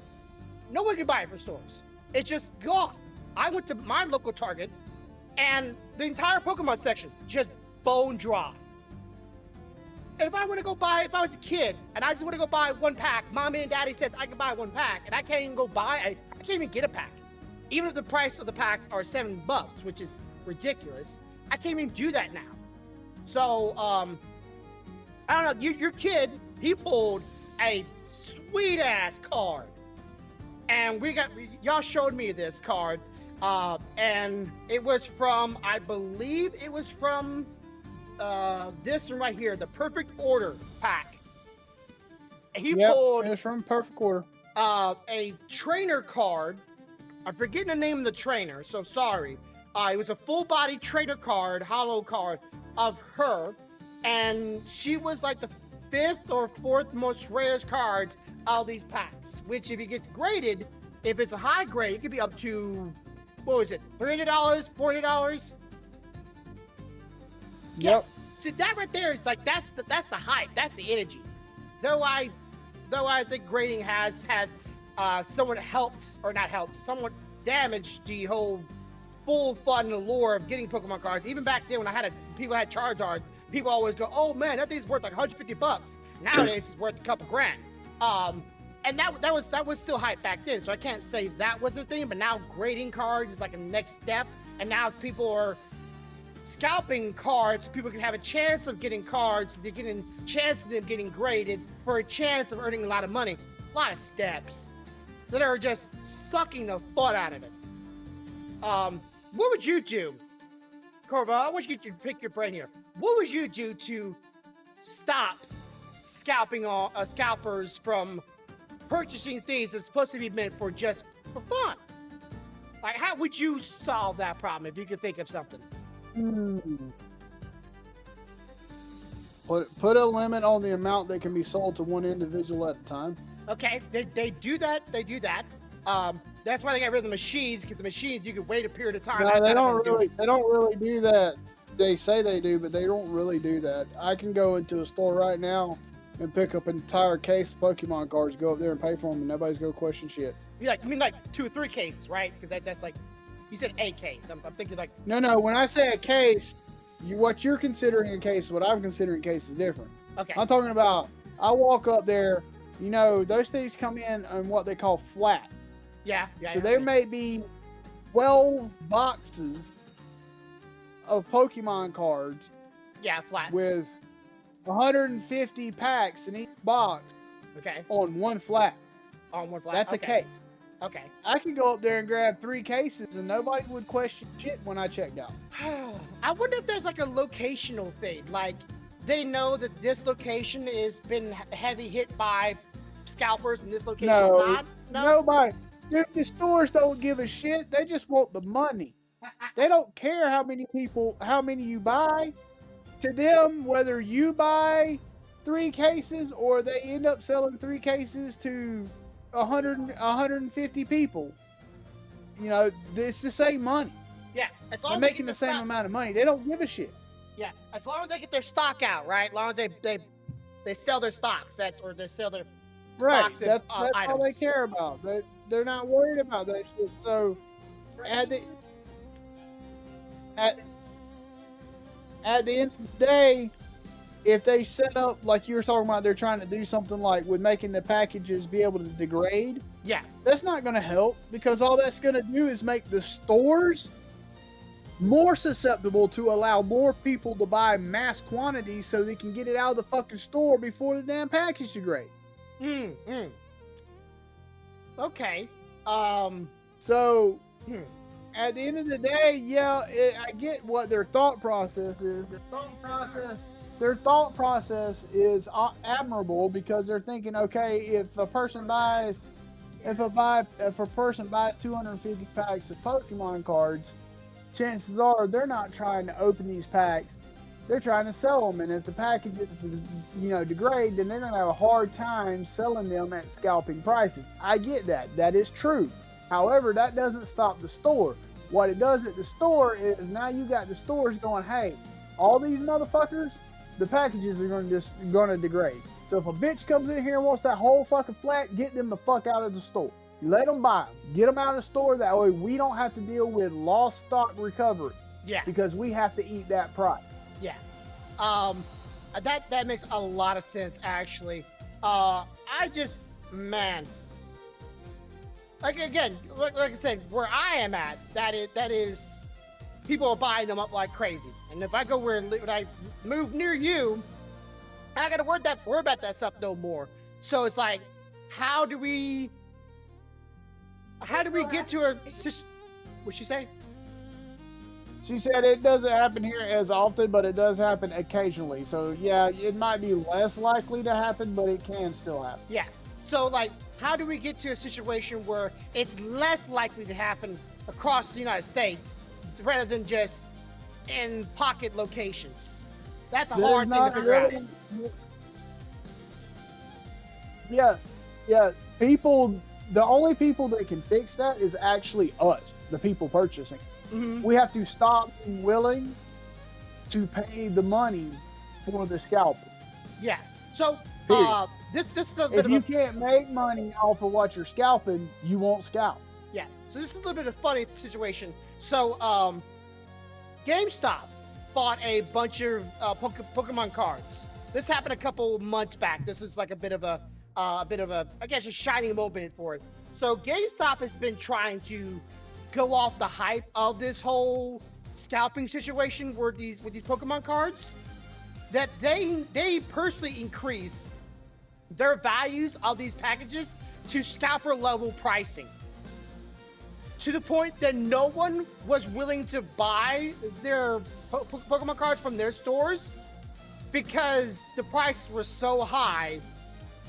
No one can buy it from stores. It's just gone. I went to my local Target, and the entire Pokemon section just bone dry. And if I was a kid and I just want to go buy one pack, mommy and daddy says I can buy one pack, and I can't even go buy. I can't even get a pack, even if the price of the packs are $7, which is ridiculous. I can't even do that now. So I don't know. Your kid, he pulled a sweet ass card, and y'all showed me this card, and it was from, I believe it was from this one right here, the Perfect Order pack. He pulled. It's from Perfect Order. A trainer card. I'm forgetting the name of the trainer, so sorry. It was a full body trainer card, hollow card of her, and she was like the 5th or 4th most rarest cards out of these packs. Which, if it gets graded, if it's a high grade, it could be up to, what was it, $300, $400? Yep. So that right there is like that's the hype, that's the energy. Though I think grading has somewhat damaged the whole full fun and allure of getting Pokemon cards. Even back then when people had Charizard, people always go, "Oh man, that thing's worth like $150." Nowadays it's worth a couple grand. And that was still hype back then. So I can't say that wasn't a thing, but now grading cards is like a next step, and now people are scalping cards so people can have a chance of getting cards, they're getting a chance of them getting graded for a chance of earning a lot of money. A lot of steps that are just sucking the fun out of it. What would you do, Corva? I want you to pick your brain here. What would you do to stop scalpers from purchasing things that's supposed to be meant for just for fun. Like, how would you solve that problem if you could think of something? Put a limit on the amount that can be sold to one individual at a time. Okay, they do that. They do that. That's why they got rid of the machines, because the machines you can wait a period of time. No, they don't really do that. They say they do, but they don't really do that. I can go into a store right now and pick up an entire case of Pokemon cards, go up there and pay for them, and nobody's gonna question shit. You mean like 2 or 3 cases, right? Because that's like, you said a case. I'm thinking like. No. When I say a case, what you're considering a case, what I'm considering a case is different. Okay. I'm talking about. I walk up there. You know, those things come in on what they call flat. Yeah. So there may be 12 boxes of Pokemon cards. Yeah, flats. With 150 packs in each box. Okay. On one flat. On one flat. That's okay. a case. Okay. I could go up there and grab 3 cases and nobody would question shit when I checked out. I wonder if there's like a locational thing. Like, they know that this location has been heavy hit by scalpers and this location's not? No? Nobody. Dude, the stores don't give a shit. They just want the money. They don't care how many you buy. To them, whether you buy 3 cases or they end up selling 3 cases to 150 people, you know, it's the same money. Yeah, as long they're as making the same amount of money. They don't give a shit. Yeah, as long as they get their stock out, right? As long as they sell their stocks, or they sell their stocks that's items. all they care about. They're not worried about that shit. So at the end of the day, if they set up, like you were talking about, they're trying to do something like with making the packages be able to degrade. Yeah. That's not going to help, because all that's going to do is make the stores more susceptible to allow more people to buy mass quantities so they can get it out of the fucking store before the damn package degrades. Okay. So, at the end of the day, yeah, I get what their thought process is. Their thought process is admirable, because they're thinking, okay, if a person buys 250 packs of Pokemon cards, chances are they're not trying to open these packs. They're trying to sell them, and if the packages, degrade, then they're going to have a hard time selling them at scalping prices. I get that. That is true. However, that doesn't stop the store. What it does at the store is now you got the stores going, hey, all these motherfuckers, the packages are going to degrade. So if a bitch comes in here and wants that whole fucking flat, get them the fuck out of the store. Let them buy them. Get them out of the store. That way we don't have to deal with lost stock recovery. Yeah. Because we have to eat that price. Yeah. That makes a lot of sense, actually. Man. Like, again, like I said, where I am at, that is people are buying them up like crazy. And if I go when I move near you, I got to worry about that stuff no more. So it's like, how do we get to a... What'd she say? She said it doesn't happen here as often, but it does happen occasionally. So, yeah, it might be less likely to happen, but it can still happen. Yeah. So, like, how do we get to a situation where it's less likely to happen across the United States rather than just in pocket locations? That's a hard thing to figure out. Yeah. The only people that can fix that is actually us, the people purchasing. Mm-hmm. We have to stop being willing to pay the money for the scalper. Yeah. So, this is a bit if you can't make money off of what you're scalping, you won't scalp. Yeah. So this is a little bit of a funny situation. So, GameStop bought a bunch of Pokemon cards. This happened a couple months back. This is like a bit of a, I guess, a shining moment for it. So GameStop has been trying to go off the hype of this whole scalping situation with these Pokemon cards, that they personally increased their values of these packages to scalper level pricing, to the point that no one was willing to buy their Pokemon cards from their stores because the prices were so high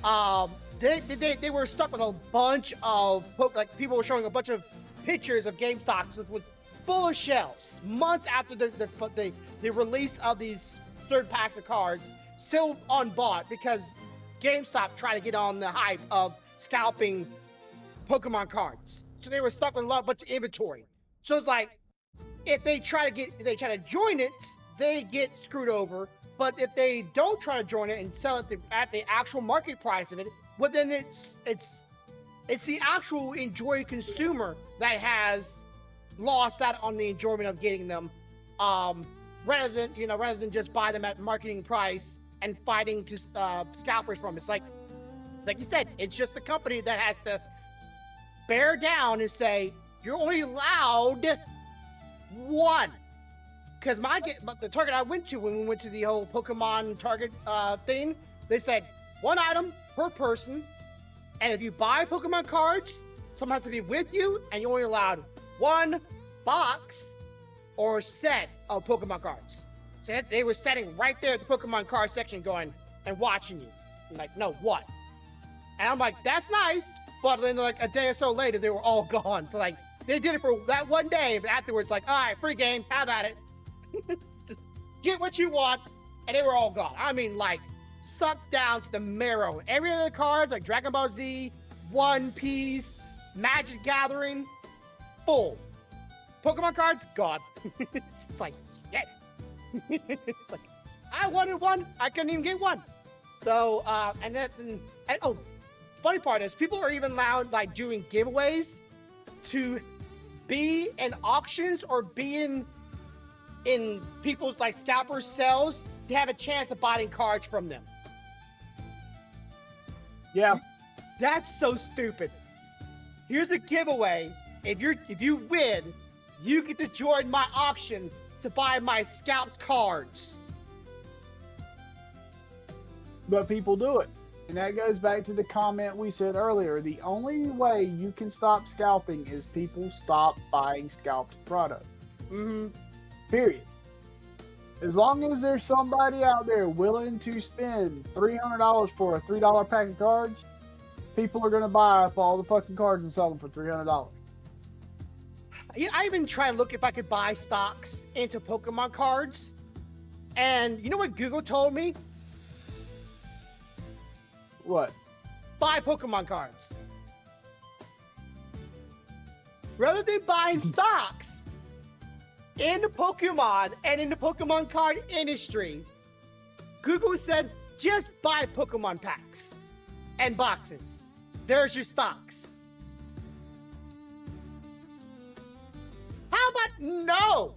They were stuck with a bunch of like people were showing a bunch of pictures of game stocks with full of shells months after the release of these third packs of cards, still unbought because GameStop tried to get on the hype of scalping Pokemon cards. So they were stuck with a bunch of inventory. So it's like if they try to join it, they get screwed over. But if they don't try to join it and sell it at the actual market price of it, well, then it's the actual enjoying consumer that has lost out on the enjoyment of getting them, rather than just buy them at marketing price and fighting scalpers from. It's like you said, it's just the company that has to bear down and say you're only allowed one. Because the Target I went to when we went to the whole Pokemon Target thing, they said one item per person, and if you buy Pokemon cards, someone has to be with you, and you're only allowed one box or set of Pokemon cards. So they were sitting right there at the Pokemon card section going and watching you. I'm like, no, what? And I'm like, that's nice, but then like a day or so later, they were all gone. So like, they did it for that one day, but afterwards, like, all right, free game, have at it. Just get what you want, and they were all gone. I mean, like, sucked down to the marrow. Every other card, like Dragon Ball Z, One Piece, Magic Gathering, full. Pokemon cards, gone. It's like, shit. It's like, I wanted one, I couldn't even get one. So, funny part is, people are even allowed, like, doing giveaways to be in auctions or be in people's like scalpers sales to have a chance of buying cards from them. Yeah, that's so stupid. Here's a giveaway. If you win, you get to join my auction to buy my scalped cards. but people do it. And that goes back to the comment we said earlier. The only way you can stop scalping is people stop buying scalped product. Period. As long as there's somebody out there willing to spend $300 for a $3 pack of cards, people are going to buy up all the fucking cards and sell them for $300. I even tried to look if I could buy stocks into Pokemon cards. And you know what Google told me? What? Buy Pokemon cards. Rather than buying stocks in Pokemon and in the Pokemon card industry, Google said just buy Pokemon packs and boxes. There's your stocks. How about no?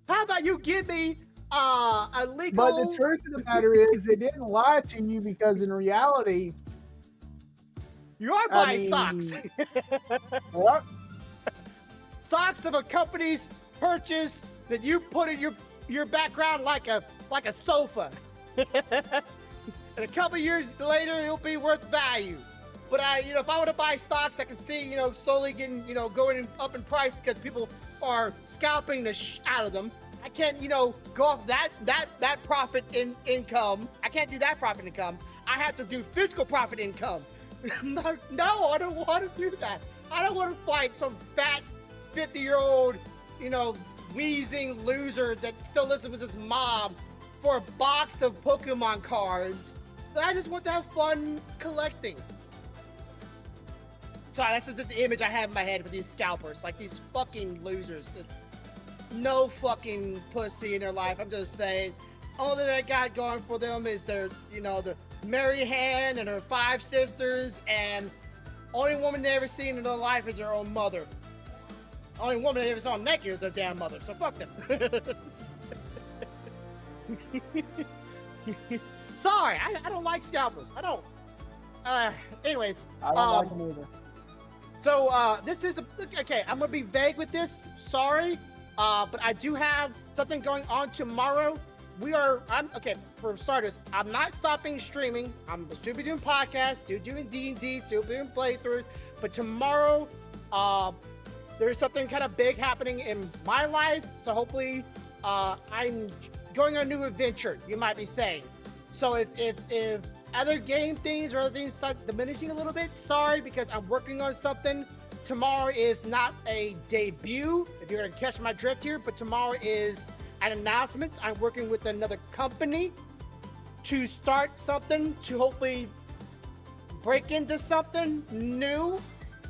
How about you give me a legal... But the truth of the matter is, they didn't lie to you, because in reality, you are buying stocks. What? Stocks of a company's purchase that you put in your background like a sofa. And a couple years later, it'll be worth value. But if I want to buy stocks, I can see, slowly getting, going up in price because people are scalping the out of them. I can't, go off that profit income. I can't do that profit income. I have to do physical profit income. No, I don't want to do that. I don't want to fight some fat 50-year-old, wheezing loser that still lives with his mom for a box of Pokemon cards. I just want to have fun collecting. Sorry, that's just the image I have in my head with these scalpers. Like these fucking losers. Just no fucking pussy in their life. I'm just saying. All that they got going for them is their, the Mary Ann and her 5 sisters, and only woman they ever seen in their life is their own mother. Only woman they ever saw naked is their damn mother, so fuck them. Sorry, I don't like scalpers. I don't. Anyways. I don't like them either. So, this is okay, I'm gonna be vague with this, sorry, but I do have something going on tomorrow. For starters, I'm not stopping streaming. I'm still be doing podcasts, still doing D&D, still doing playthroughs, but tomorrow, there's something kind of big happening in my life, so hopefully, I'm going on a new adventure, you might be saying. So if other game things or other things start diminishing a little bit, sorry, because I'm working on something. Tomorrow is not a debut, if you're gonna catch my drift here, but tomorrow is an announcement. I'm working with another company to start something to hopefully break into something new.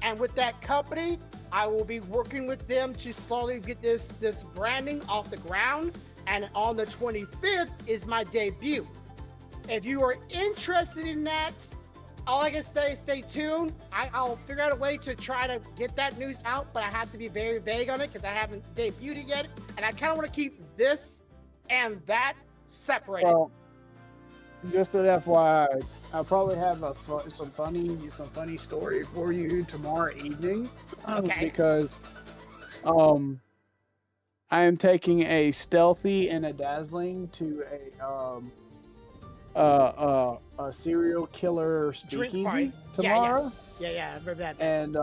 And with that company, I will be working with them to slowly get this branding off the ground. And on the 25th is my debut. If you are interested in that, all I can say is stay tuned. I'll figure out a way to try to get that news out, but I have to be very vague on it because I haven't debuted it yet. And I kind of want to keep this and that separated. Well, just an FYI, I'll probably have some funny story for you tomorrow evening. Okay. Because I am taking a stealthy and a dazzling to a serial killer Drink speakeasy party. tomorrow. Yeah, I remember that. And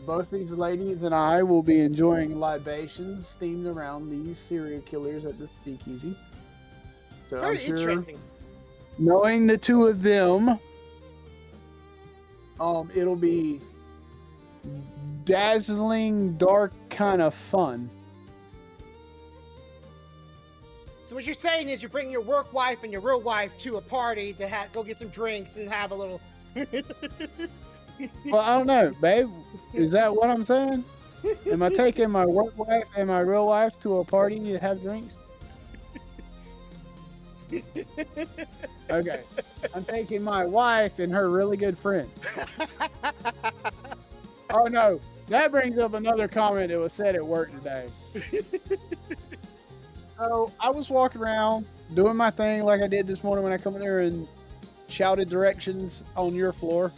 both these ladies and I will be enjoying libations themed around these serial killers at the speakeasy. So Very I'm sure, interesting. knowing the two of them, it'll be dazzling, dark kind of fun. So what you're saying is you're bringing your work wife and your real wife to a party to go get some drinks and have a little. Well, I don't know, babe. Is that what I'm saying? Am I taking my work wife and my real wife to a party to have drinks? Okay. I'm taking my wife and her really good friend. Oh, no. That brings up another comment that was said at work today. So I was walking around doing my thing like I did this morning when I come in there and shouted directions on your floor.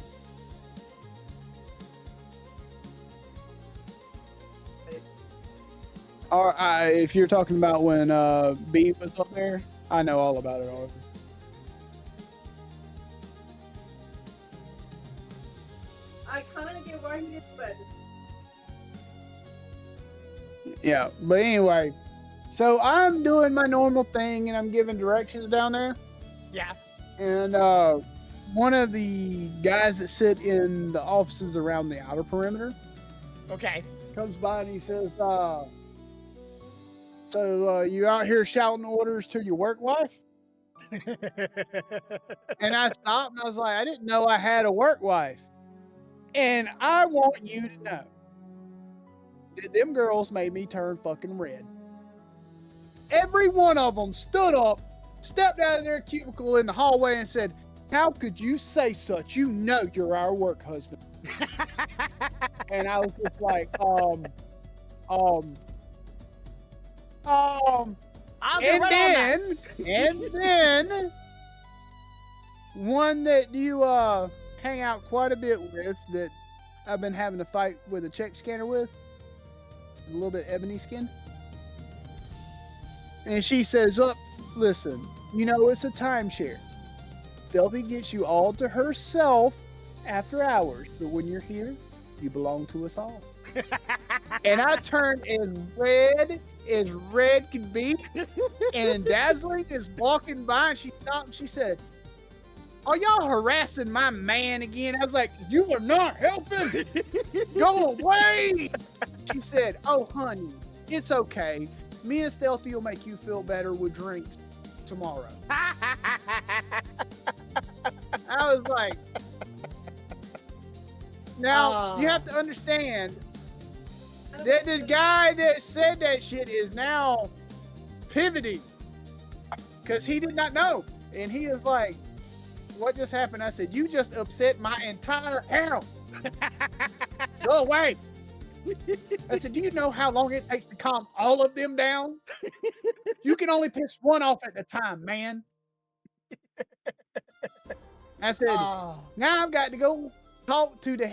Or if you're talking about when B was up there, I know all about it already. I kind of get why he did that. Yeah, but anyway, so I'm doing my normal thing and I'm giving directions down there. Yeah. And one of the guys that sit in the offices around the outer perimeter Okay. comes by and he says, so you out here shouting orders to your work wife? And I stopped and I was like, I didn't know I had a work wife. And I want you to know that them girls made me turn fucking red. Every one of them stood up, stepped out of their cubicle in the hallway and said, how could you say such? You know you're our work husband. And I was just like, and then one that you hang out quite a bit with that I've been having a fight with a check scanner with, a little bit ebony skin, and she says, "Look, listen, you know it's a timeshare. Stealthy gets you all to herself after hours, but when you're here, you belong to us all." And I turned as red could be, and Dazzling is walking by and she stopped and she said, are y'all harassing my man again? I was like, you are not helping. Go away. She said, oh honey, it's okay. Me and Stealthy will make you feel better with drinks tomorrow. I was like, now you have to understand that the guy that said that shit is now pivoting because he did not know. And he is like, what just happened? I said, you just upset my entire house. Go away. I said, do you know how long it takes to calm all of them down? You can only piss one off at a time, man. I said, now I've got to go talk to the